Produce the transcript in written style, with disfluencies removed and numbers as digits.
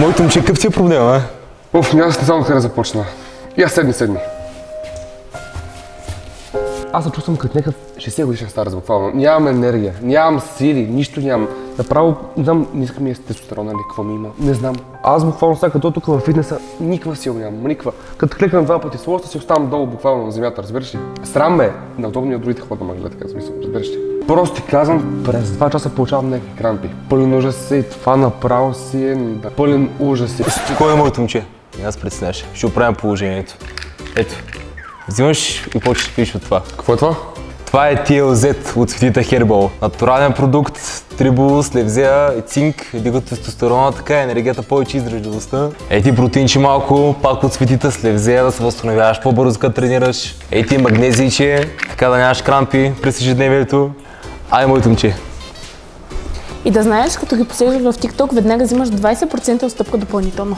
Моето момче, какъв ти е проблема, Не знам откъде започна. Я седни. Аз се чувствам като някакъв 60 годишен старец, буквално. Нямам енергия, нямам сили, нищо нямам. Направо, не знам, не искам и тестостерона или какво ми има. Не знам. Аз буквално сега като тук във фитнеса, никаква сила нямам, никаква. Като кликнам 2 пъти с лоста си оставам долу буквално на земята, разбираш ли? Срам ме, неудобно и от другите хора да ме гледат, така смисъл, разбираш ли? Просто ти казвам, през 2 часа получавам някакви крампи. Пълен ужас и това направо си е пълен ужас. Кой е моето момче? Аз представяш, ще оправям положението. Ето, взимаш и почваш да пиеш от това. Какво е това? Това е TLZ от Цветита Хербал. Натурален продукт, трибулус, левзея, цинк, дига тестостерона, така енергията повече издръжливостта. Ети протеинче малко, пак от Цветита с левзея, да се възстановяваш по-бързо като тренираш. Ети магнезийче, така да нямаш крампи през ежедневието. Ай, моето момче. И да знаеш, като ги последваш в TikTok, веднага взимаш 20% отстъпка допълнително.